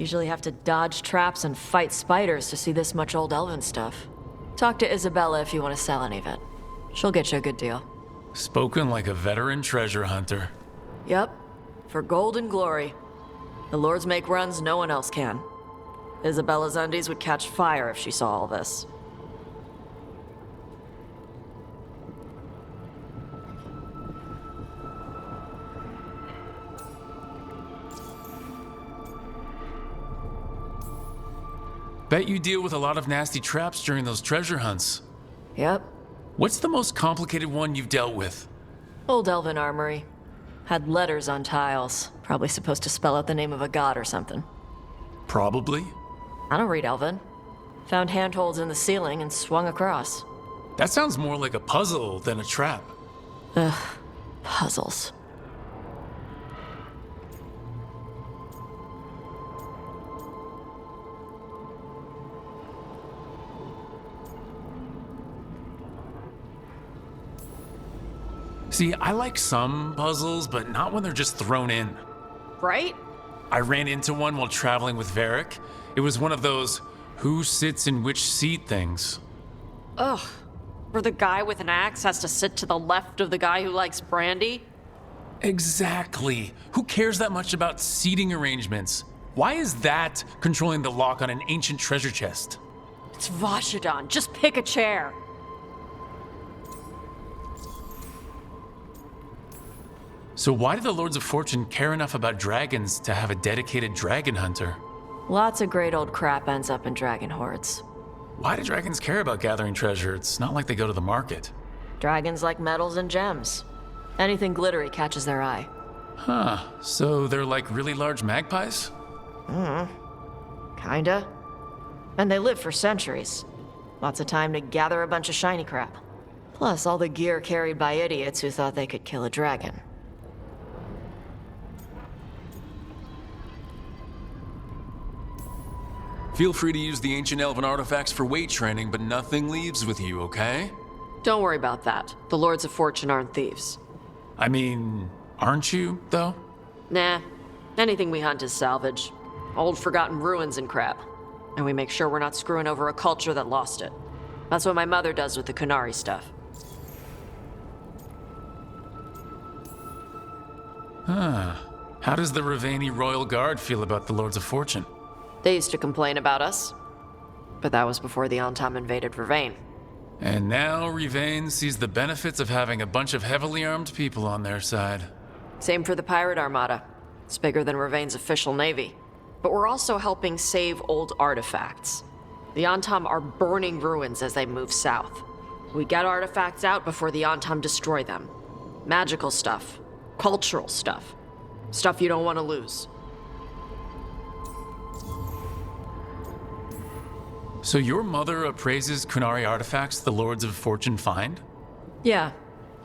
Usually have to dodge traps and fight spiders to see this much old elven stuff. Talk to Isabella if you want to sell any of it. She'll get you a good deal. Spoken like a veteran treasure hunter. Yep. For gold and glory. The lords make runs no one else can. Isabella's undies would catch fire if she saw all this. Bet you deal with a lot of nasty traps during those treasure hunts. Yep. What's the most complicated one you've dealt with? Old elven armory. Had letters on tiles. Probably supposed to spell out the name of a god or something. Probably. I don't read elven. Found handholds in the ceiling and swung across. That sounds more like a puzzle than a trap. Ugh. Puzzles. See, I like some puzzles, but not when they're just thrown in. Right? I ran into one while traveling with Varric. It was one of those who sits in which seat things. Ugh. Where the guy with an axe has to sit to the left of the guy who likes brandy? Exactly. Who cares that much about seating arrangements? Why is that controlling the lock on an ancient treasure chest? It's Vashidon. Just pick a chair. So why do the Lords of Fortune care enough about dragons to have a dedicated dragon hunter? Lots of great old crap ends up in dragon hordes. Why do dragons care about gathering treasure? It's not like they go to the market. Dragons like metals and gems. Anything glittery catches their eye. Huh, so they're like really large magpies? Kinda. And they live for centuries. Lots of time to gather a bunch of shiny crap. Plus all the gear carried by idiots who thought they could kill a dragon. Feel free to use the ancient elven artifacts for weight training, but nothing leaves with you, okay? Don't worry about that. The Lords of Fortune aren't thieves. I mean, aren't you, though? Nah. Anything we hunt is salvage. Old forgotten ruins and crap. And we make sure we're not screwing over a culture that lost it. That's what my mother does with the Kunari stuff. Huh. How does the Ravani Royal Guard feel about the Lords of Fortune? They used to complain about us. But that was before the Antam invaded Vervain. And now Rivane sees the benefits of having a bunch of heavily armed people on their side. Same for the Pirate Armada. It's bigger than Ravain's official navy. But we're also helping save old artifacts. The Antam are burning ruins as they move south. We get artifacts out before the Antam destroy them. Magical stuff. Cultural stuff. Stuff you don't want to lose. So your mother appraises Kunari artifacts the Lords of Fortune find? Yeah.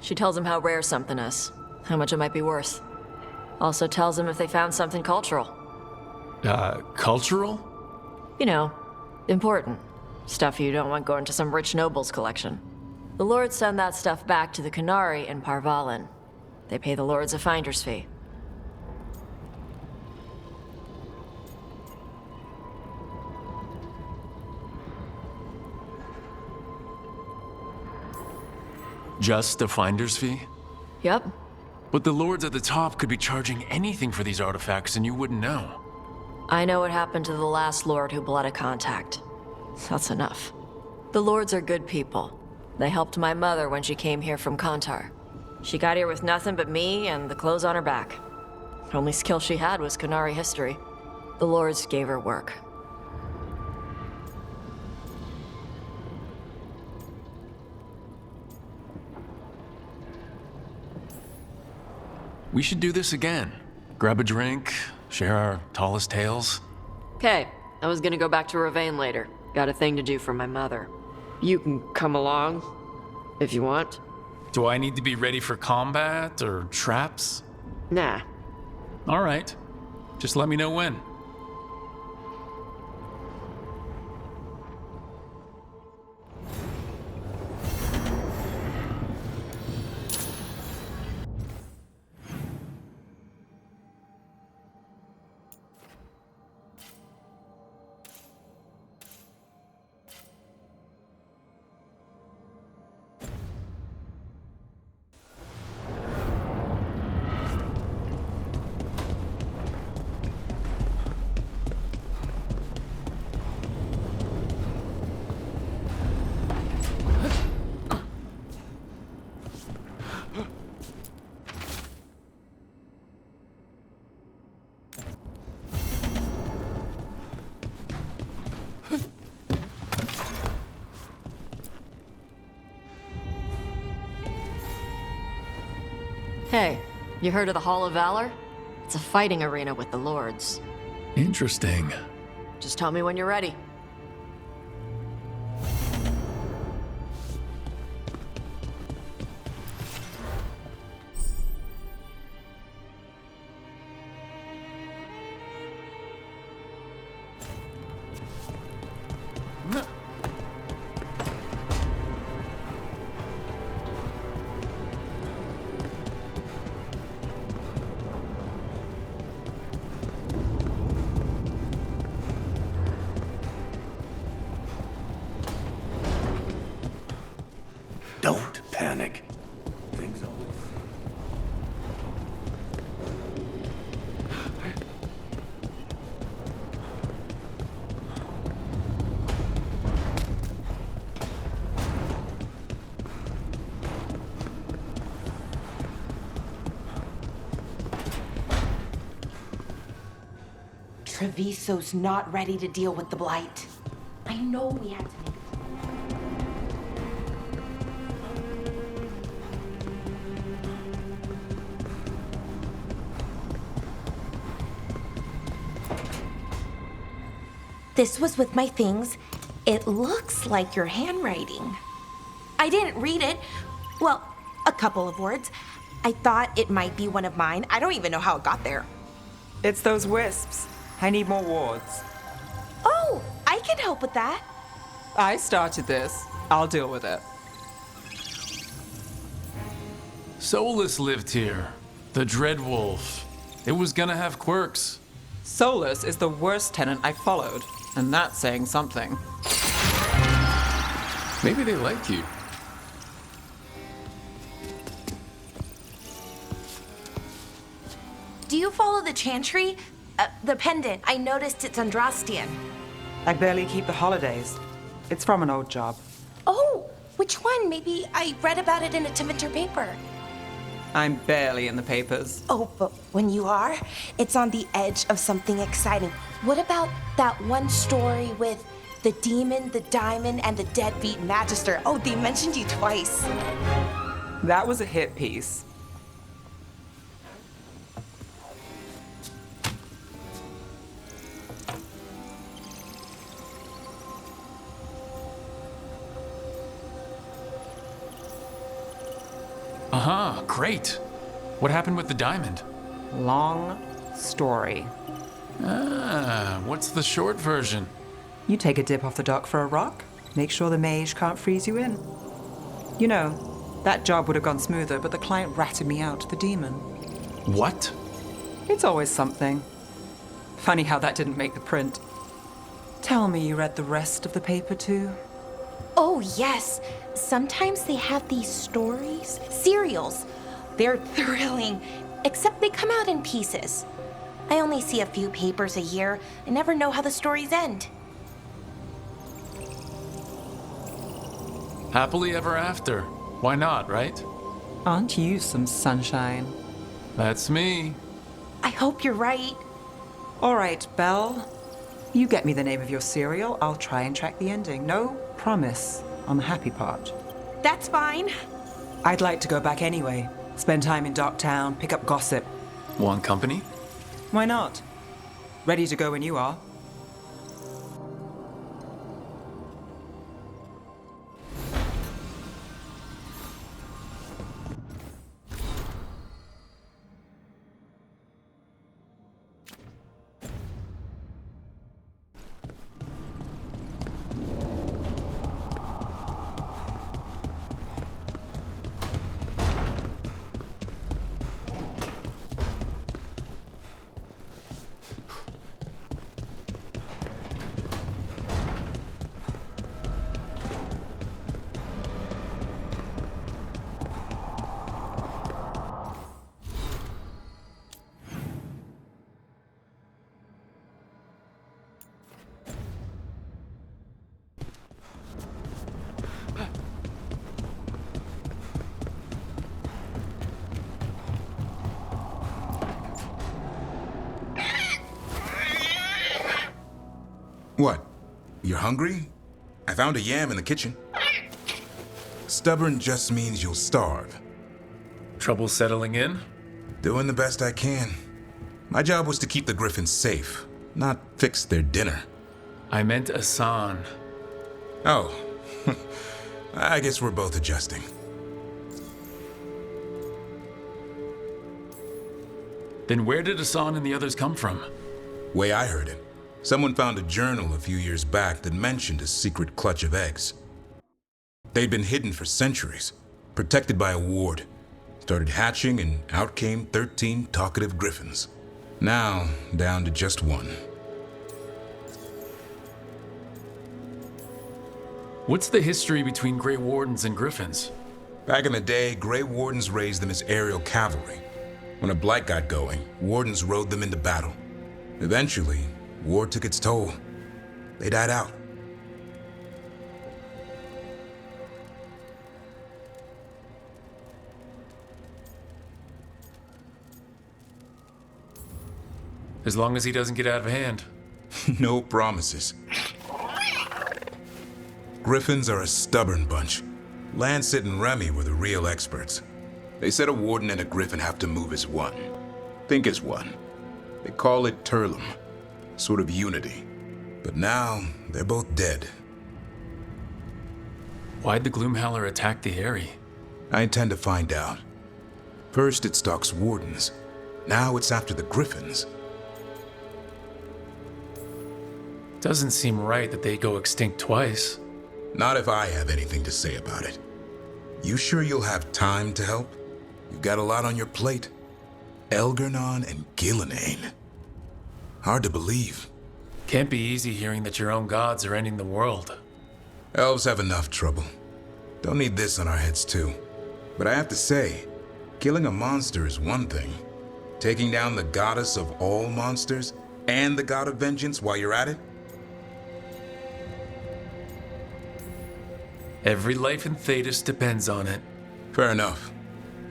She tells them how rare something is. How much it might be worth. Also tells them if they found something cultural. Cultural? You know, important. Stuff you don't want going to some rich noble's collection. The lords send that stuff back to the Kunari in Parvalin. They pay the lords a finder's fee. Just a finder's fee? Yep. But the lords at the top could be charging anything for these artifacts and you wouldn't know. I know what happened to the last lord who bled a contact. That's enough. The lords are good people. They helped my mother when she came here from Kantar. She got here with nothing but me and the clothes on her back. The only skill she had was Kunari history. The lords gave her work. We should do this again. Grab a drink, share our tallest tales. Okay, I was gonna go back to Ravain later. Got a thing to do for my mother. You can come along, if you want. Do I need to be ready for combat or traps? Nah. All right. Just let me know when. Hey, you heard of the Hall of Valor? It's a fighting arena with the lords. Interesting. Just tell me when you're ready. Don't panic. Things always... Treviso's not ready to deal with the Blight. I know we had to make it. This was with my things. It looks like your handwriting. I didn't read it. Well, a couple of words. I thought it might be one of mine. I don't even know how it got there. It's those wisps. I need more wards. Oh, I can help with that. I started this. I'll deal with it. Solus lived here. The Dreadwolf. It was gonna have quirks. Solus is the worst tenant I followed, and that's saying something. Maybe they like you. Do you follow the chantry? The pendant. I noticed it's Andrastian. I barely keep the holidays. It's from an old job. Oh, which one? Maybe I read about it in a Timenter paper. I'm barely in the papers. Oh, but when you are, it's on the edge of something exciting. What about that one story with the demon, the diamond, and the deadbeat magister? Oh, they mentioned you twice. That was a hit piece. Uh-huh, great. What happened with the diamond? Long story. Ah, what's the short version? You take a dip off the dock for a rock, make sure the mage can't freeze you in. You know, that job would have gone smoother, but the client ratted me out to the demon. What? It's always something. Funny how that didn't make the print. Tell me you read the rest of the paper too? Oh, yes. Sometimes they have these stories, serials. They're thrilling, except they come out in pieces. I only see a few papers a year. I never know how the stories end. Happily ever after. Why not, right? Aren't you some sunshine? That's me. I hope you're right. All right, Belle. You get me the name of your serial, I'll try and track the ending. No promise on the happy part. That's fine. I'd like to go back anyway. Spend time in Docktown, pick up gossip. Want company? Why not? Ready to go when you are. What? You're hungry? I found a yam in the kitchen. Stubborn just means you'll starve. Trouble settling in? Doing the best I can. My job was to keep the Griffins safe, not fix their dinner. I meant Asan. Oh, I guess we're both adjusting. Then where did Asan and the others come from? Way I heard it, someone found a journal a few years back that mentioned a secret clutch of eggs. They'd been hidden for centuries, protected by a ward. Started hatching and out came 13 talkative griffins. Now, down to just one. What's the history between Grey Wardens and Griffins? Back in the day, Grey Wardens raised them as aerial cavalry. When a blight got going, Wardens rode them into battle. Eventually, war took its toll. They died out. As long as he doesn't get out of hand. No promises. Griffins are a stubborn bunch. Lancet and Remy were the real experts. They said a warden and a griffin have to move as one. Think as one. They call it Turlum. Sort of unity. But now, they're both dead. Why'd the Gloomhowler attack the Eyrie? I intend to find out. First it stalks wardens. Now it's after the griffins. Doesn't seem right that they go extinct twice. Not if I have anything to say about it. You sure you'll have time to help? You've got a lot on your plate. Elgernon and Gillenane. Hard to believe. Can't be easy hearing that your own gods are ending the world. Elves have enough trouble. Don't need this on our heads too. But I have to say, killing a monster is one thing. Taking down the goddess of all monsters and the god of vengeance while you're at it? Every life in Thedas depends on it. Fair enough.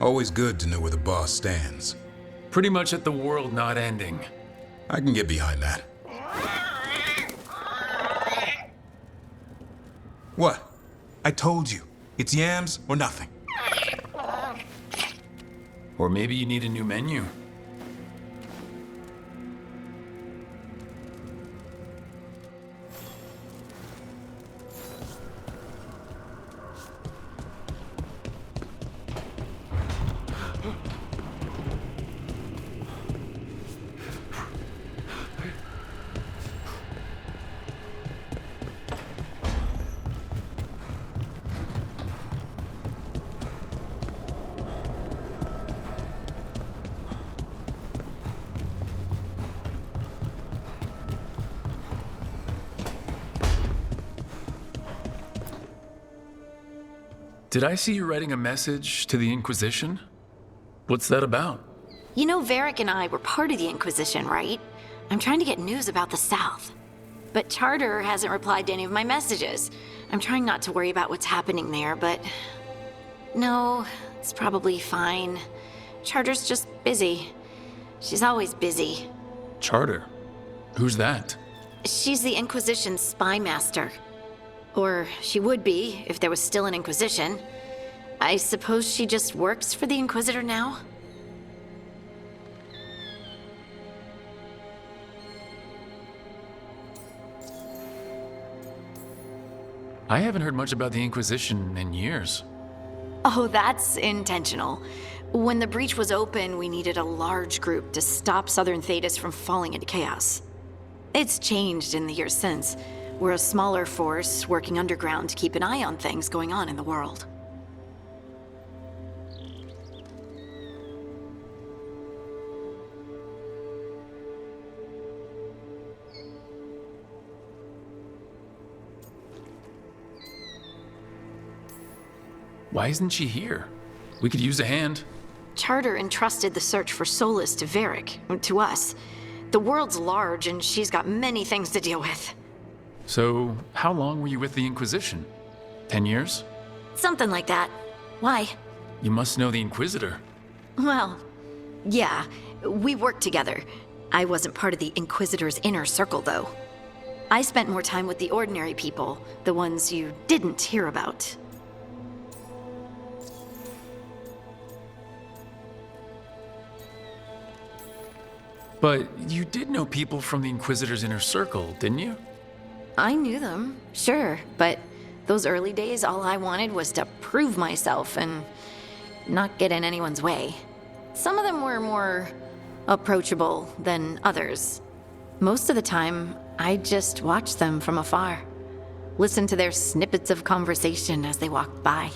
Always good to know where the boss stands. Pretty much at the world not ending. I can get behind that. What? I told you. It's yams or nothing. Or maybe you need a new menu. Did I see you writing a message to the Inquisition? What's that about? You know, Varric and I were part of the Inquisition, right? I'm trying to get news about the South. But Charter hasn't replied to any of my messages. I'm trying not to worry about what's happening there, but... No, it's probably fine. Charter's just busy. She's always busy. Charter? Who's that? She's the Inquisition's spy master. Or she would be, if there was still an Inquisition. I suppose she just works for the Inquisitor now? I haven't heard much about the Inquisition in years. Oh, that's intentional. When the breach was open, we needed a large group to stop Southern Thedas from falling into chaos. It's changed in the years since. We're a smaller force working underground to keep an eye on things going on in the world. Why isn't she here? We could use a hand. Charter entrusted the search for Solus to Varric, to us. The world's large and she's got many things to deal with. So, how long were you with the Inquisition? 10 years? Something like that. Why? You must know the Inquisitor. Well, yeah, we worked together. I wasn't part of the Inquisitor's inner circle, though. I spent more time with the ordinary people, the ones you didn't hear about. But you did know people from the Inquisitor's inner circle, didn't you? I knew them, sure, but those early days, all I wanted was to prove myself and not get in anyone's way. Some of them were more approachable than others. Most of the time, I just watched them from afar, listened to their snippets of conversation as they walked by.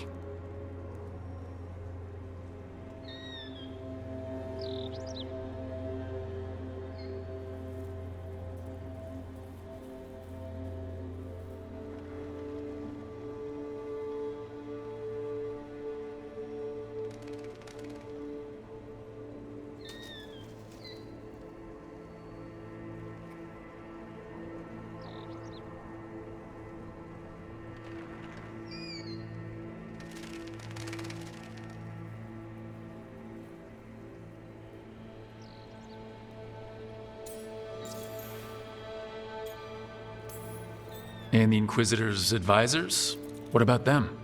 And the Inquisitor's advisors? What about them?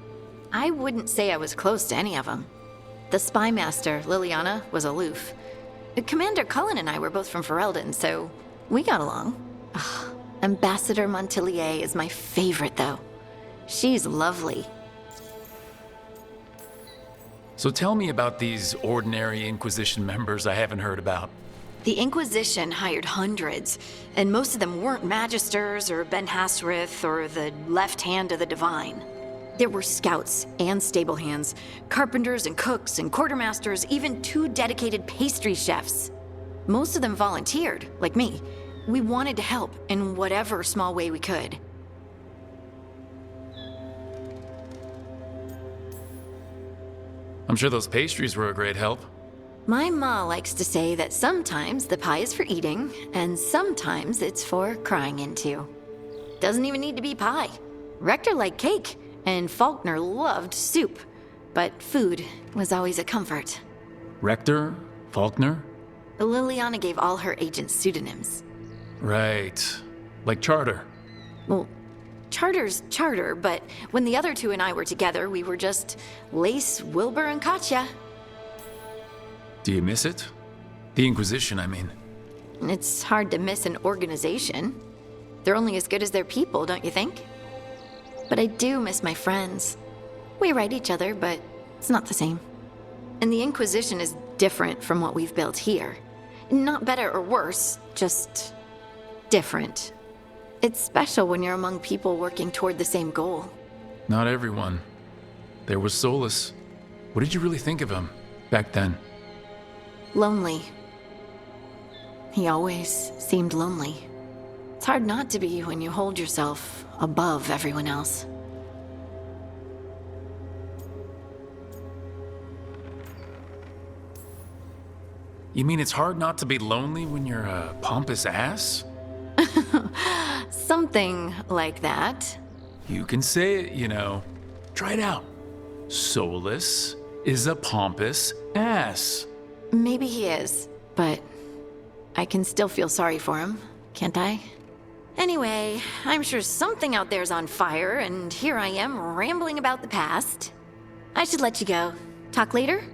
I wouldn't say I was close to any of them. The spy master, Liliana, was aloof. Commander Cullen and I were both from Ferelden, so we got along. Ugh, Ambassador Montilier is my favorite, though. She's lovely. So tell me about these ordinary Inquisition members I haven't heard about. The Inquisition hired hundreds, and most of them weren't Magisters or Ben Hasrith or the left hand of the Divine. There were scouts and stable hands, carpenters and cooks and quartermasters, even 2 dedicated pastry chefs. Most of them volunteered, like me. We wanted to help in whatever small way we could. I'm sure those pastries were a great help. My ma likes to say that sometimes the pie is for eating, and sometimes it's for crying into. Doesn't even need to be pie. Rector liked cake, and Faulkner loved soup, but food was always a comfort. Rector? Faulkner? Liliana gave all her agents pseudonyms. Right. Like Charter. Well, Charter's Charter, but when the other 2 and I were together, we were just Lace, Wilbur, and Katya. Do you miss it? The Inquisition, I mean. It's hard to miss an organization. They're only as good as their people, don't you think? But I do miss my friends. We write each other, but it's not the same. And the Inquisition is different from what we've built here. Not better or worse, just different. It's special when you're among people working toward the same goal. Not everyone. There was Solus. What did you really think of him back then? Lonely. He always seemed lonely. It's hard not to be when you hold yourself above everyone else. You mean it's hard not to be lonely when you're a pompous ass? Something like that. You can say it, you know. Try it out. Solus is a pompous ass. Maybe he is, but I can still feel sorry for him, can't I? Anyway, I'm sure something out there's on fire, and here I am rambling about the past. I should let you go. Talk later?